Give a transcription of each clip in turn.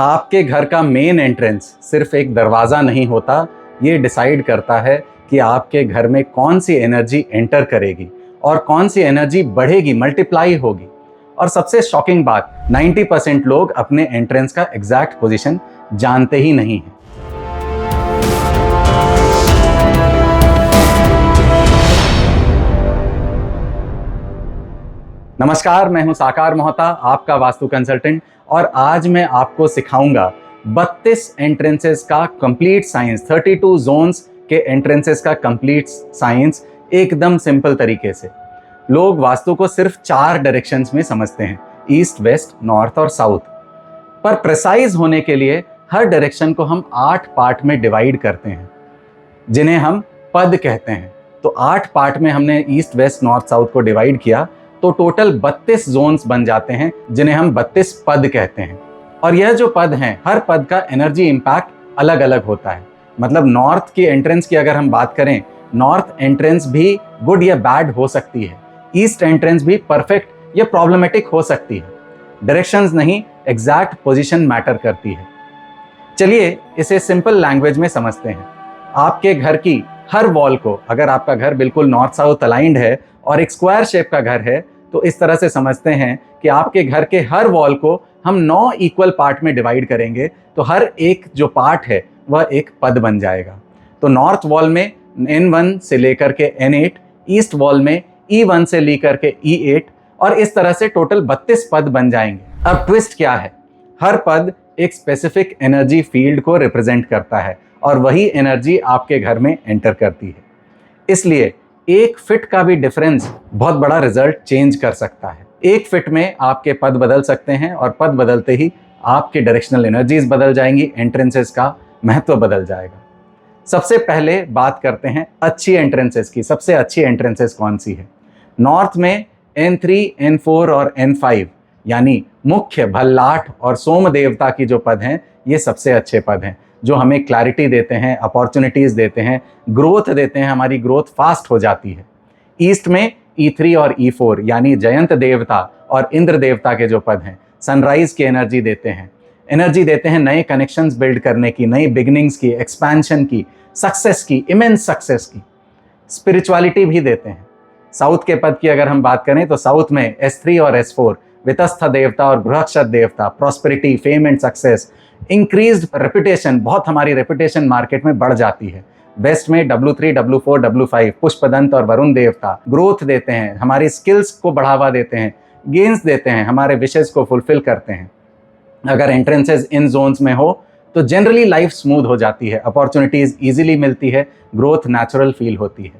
आपके घर का मेन एंट्रेंस सिर्फ एक दरवाज़ा नहीं होता, ये डिसाइड करता है कि आपके घर में कौन सी एनर्जी एंटर करेगी और कौन सी एनर्जी बढ़ेगी, मल्टीप्लाई होगी। और सबसे शॉकिंग बात, 90% लोग अपने एंट्रेंस का एग्जैक्ट पोजीशन जानते ही नहीं हैं। नमस्कार, मैं हूं साकार मोहता, आपका वास्तु कंसल्टेंट, और आज मैं आपको सिखाऊंगा 32 एंट्रेंसेस का कंप्लीट साइंस, 32 जोन्स के एंट्रेंसेस का कंप्लीट साइंस एकदम सिंपल तरीके से। लोग वास्तु को सिर्फ 4 डायरेक्शंस में समझते हैं, ईस्ट, वेस्ट, नॉर्थ और साउथ। पर प्रिसाइज होने के लिए हर डायरेक्शन को हम 8 पार्ट में डिवाइड करते हैं, जिन्हें हम पद कहते हैं। तो 8 पार्ट में हमने ईस्ट, वेस्ट, नॉर्थ, साउथ को डिवाइड किया तो टोटल 32 जोन्स बन जाते हैं, जिन्हें हम 32 पद कहते हैं। और यह जो पद हैं, हर पद का एनर्जी इंपैक्ट अलग अलग होता है। मतलब नॉर्थ की एंट्रेंस की अगर हम बात करें, नॉर्थ एंट्रेंस भी गुड या बैड हो सकती है, ईस्ट एंट्रेंस भी परफेक्ट या प्रॉब्लमेटिक हो सकती है। डायरेक्शंस नहीं, एग्जैक्ट पोजीशन मैटर करती है। चलिए इसे सिंपल लैंग्वेज में समझते हैं। आपके घर की हर वॉल को, अगर आपका घर बिल्कुल नॉर्थ साउथ अलाइंड है और एक स्क्वायर शेप का घर है, तो इस तरह से समझते हैं कि आपके घर के हर वॉल को हम 9 इक्वल पार्ट में डिवाइड करेंगे, तो हर एक जो पार्ट है वह एक पद बन जाएगा। तो नॉर्थ वॉल में N1 से लेकर के N8, ईस्ट वॉल में E1 से लेकर के E8, और इस तरह से टोटल 32 पद बन जाएंगे। अब ट्विस्ट क्या है, हर पद एक स्पेसिफिक एनर्जी फील्ड को रिप्रेजेंट करता है और वही एनर्जी आपके घर में एंटर करती है। इसलिए एक फिट का भी डिफरेंस बहुत बड़ा रिजल्ट चेंज कर सकता है। एक फिट में आपके पद बदल सकते हैं और पद बदलते ही आपके डायरेक्शनल एनर्जीज बदल जाएंगी, एंट्रेंसेस का महत्व बदल जाएगा। सबसे पहले बात करते हैं अच्छी एंट्रेंसेस की। सबसे अच्छी एंट्रेंसेस कौन सी है? नॉर्थ में N3, N4 और N5 यानी मुख्य, भल्लाट और सोम देवता की जो पद हैं, ये सबसे अच्छे पद हैं, जो हमें क्लैरिटी देते हैं, अपॉर्चुनिटीज देते हैं, ग्रोथ देते हैं, हमारी ग्रोथ फास्ट हो जाती है। ईस्ट में E3 और E4 यानी जयंत देवता और इंद्र देवता के जो पद हैं, सनराइज की एनर्जी देते हैं नए कनेक्शंस बिल्ड करने की, नई बिगिनिंग्स की, एक्सपेंशन की, सक्सेस की, इमेंस सक्सेस की, स्पिरिचुअलिटी भी देते हैं। साउथ के पद की अगर हम बात करें तो साउथ में S3 और S4 वितस्थ देवता और बृहस्पति देवता, prosperity, fame and success, increased reputation, बहुत हमारी रेपुटेशन मार्केट में बढ़ जाती है। वेस्ट में W3, W4, W5 पुष्पदंत और वरुण देवता ग्रोथ देते हैं, हमारी स्किल्स को बढ़ावा देते हैं, गेन्स देते हैं, हमारे विशेष को फुलफिल करते हैं। अगर एंट्रेंसेस इन जोन्स में हो तो जनरली लाइफ स्मूथ हो जाती है, अपॉर्चुनिटीज इजीली मिलती है, ग्रोथ नेचुरल फील होती है।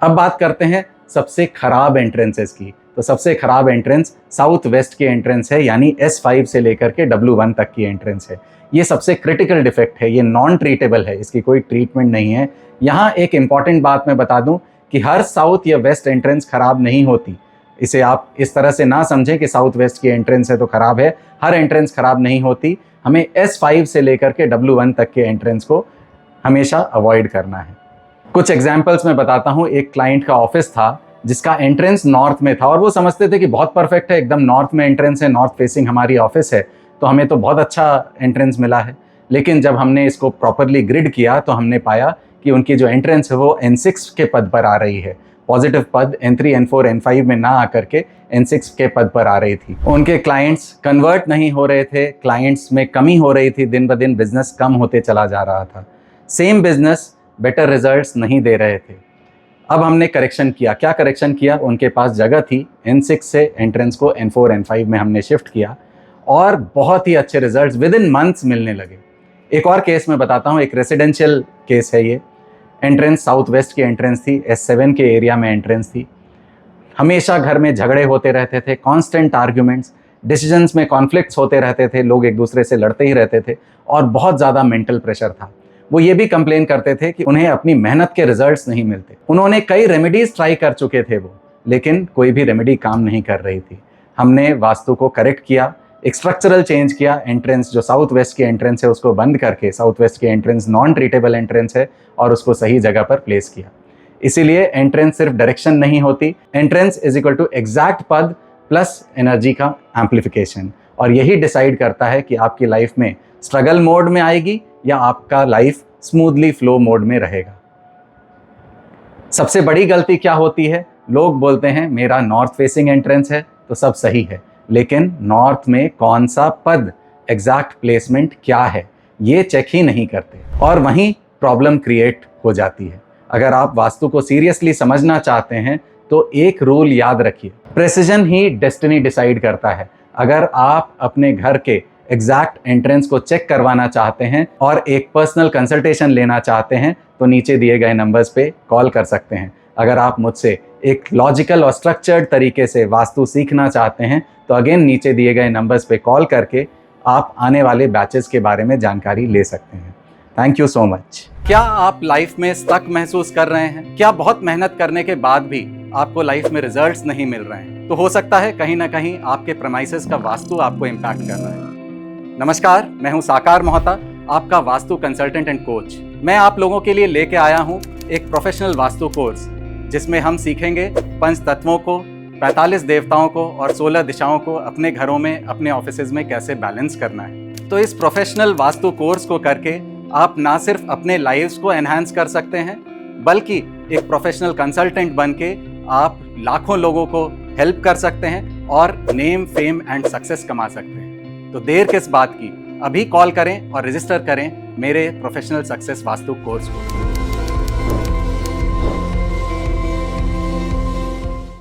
अब बात करते हैं सबसे खराब एंट्रेंसेस की। तो सबसे खराब एंट्रेंस साउथ वेस्ट की एंट्रेंस है, यानी S5 से लेकर के W1 तक की एंट्रेंस है। ये सबसे क्रिटिकल डिफेक्ट है, ये नॉन ट्रीटेबल है, इसकी कोई ट्रीटमेंट नहीं है। यहाँ एक इंपॉर्टेंट बात मैं बता दूं कि हर साउथ या वेस्ट एंट्रेंस खराब नहीं होती। इसे आप इस तरह से ना समझें कि साउथ वेस्ट की एंट्रेंस है तो खराब है, हर एंट्रेंस खराब नहीं होती। हमें S5 से लेकर के W1 तक के एंट्रेंस को हमेशा अवॉइड करना है। कुछ एग्जाम्पल्स मैं बताता हूँ। एक क्लाइंट का ऑफिस था जिसका एंट्रेंस नॉर्थ में था और वो समझते थे कि बहुत परफेक्ट है, एकदम नॉर्थ में एंट्रेंस है, नॉर्थ फेसिंग हमारी ऑफिस है, तो हमें तो बहुत अच्छा एंट्रेंस मिला है। लेकिन जब हमने इसको प्रॉपरली ग्रिड किया तो हमने पाया कि उनकी जो एंट्रेंस है वो N6 के पद पर आ रही है। पॉजिटिव पद N3, N4, N5 में ना आकर के N6 के पद पर आ रही थी। उनके क्लाइंट्स कन्वर्ट नहीं हो रहे थे, क्लाइंट्स में कमी हो रही थी, दिन ब दिन बिजनेस कम होते चला जा रहा था, सेम बिजनेस बेटर रिजल्ट्स नहीं दे रहे थे। अब हमने करेक्शन किया। क्या करेक्शन किया? उनके पास जगह थी, N6 से एंट्रेंस को N4, N5 में हमने शिफ्ट किया और बहुत ही अच्छे रिजल्ट्स विद इन मंथ्स मिलने लगे। एक और केस मैं बताता हूँ, एक रेसिडेंशियल केस है ये। एंट्रेंस साउथ वेस्ट की एंट्रेंस थी, S7 के एरिया में एंट्रेंस थी। हमेशा घर में झगड़े होते रहते थे, कॉन्स्टेंट आर्ग्यूमेंट्स, डिसीजंस में कॉन्फ्लिक्ट्स होते रहते थे, लोग एक दूसरे से लड़ते ही रहते थे और बहुत ज़्यादा मेंटल प्रेशर था। वो ये भी कंप्लेन करते थे कि उन्हें अपनी मेहनत के रिजल्ट्स नहीं मिलते। उन्होंने कई रेमेडीज ट्राई कर चुके थे वो, लेकिन कोई भी रेमेडी काम नहीं कर रही थी। हमने वास्तु को करेक्ट किया, एक स्ट्रक्चरल चेंज किया, एंट्रेंस जो साउथ वेस्ट की एंट्रेंस है उसको बंद करके साउथ वेस्ट की एंट्रेंस नॉन ट्रीटेबल एंट्रेंस है और उसको सही जगह पर प्लेस किया। इसीलिए एंट्रेंस सिर्फ डायरेक्शन नहीं होती, entrance is equal to exact पद प्लस एनर्जी का एम्पलीफिकेशन। और यही डिसाइड करता है कि आपकी लाइफ में स्ट्रगल मोड में आएगी या आपका लाइफ स्मूथली फ्लो मोड में रहेगा। सबसे बड़ी गलती क्या होती है? लोग बोलते हैं मेरा नॉर्थ फेसिंग एंट्रेंस है तो सब सही है, लेकिन नॉर्थ में कौन सा पद, एग्जैक्ट प्लेसमेंट क्या है, ये चेक ही नहीं करते और वहीं प्रॉब्लम क्रिएट हो जाती है। अगर आप वास्तु को सीरियसली समझना चाहते हैं तो एक रूल याद रखिए, प्रेसिजन ही डेस्टिनी डिसाइड करता है। अगर आप अपने घर के एग्जैक्ट एंट्रेंस को चेक करवाना चाहते हैं और एक पर्सनल कंसल्टेशन लेना चाहते हैं तो नीचे दिए गए नंबर्स पे कॉल कर सकते हैं। अगर आप मुझसे एक लॉजिकल और स्ट्रक्चर्ड तरीके से वास्तु सीखना चाहते हैं तो अगेन नीचे दिए गए नंबर्स पे कॉल करके आप आने वाले बैचेस के बारे में जानकारी ले सकते हैं। Thank you so much. क्या आप लाइफ में स्टक महसूस कर रहे हैं? क्या बहुत मेहनत करने के बाद भी आपको लाइफ में रिजल्ट्स नहीं मिल रहे हैं? तो हो सकता है कहीं ना कहीं आपके प्रेमाइसेस का वास्तु आपको इम्पैक्ट कर रहा है। नमस्कार, मैं हूं साकार मोहता, आपका वास्तु कंसल्टेंट एंड कोच। मैं आप लोगों के लिए लेके आया हूं एक प्रोफेशनल वास्तु कोर्स जिसमें हम सीखेंगे पंच तत्वों को, 45 देवताओं को और 16 दिशाओं को अपने घरों में, अपने ऑफिसेज में कैसे बैलेंस करना है। तो इस प्रोफेशनल वास्तु कोर्स को करके आप ना सिर्फ अपने लाइव्स को एनहांस कर सकते हैं, बल्कि एक प्रोफेशनल कंसल्टेंट बन के आप लाखों लोगों को हेल्प कर सकते हैं और नेम, फेम एंड सक्सेस कमा सकते हैं। तो देर किस बात की, अभी कॉल करें और रजिस्टर करें मेरे प्रोफेशनल सक्सेस वास्तु कोर्स को।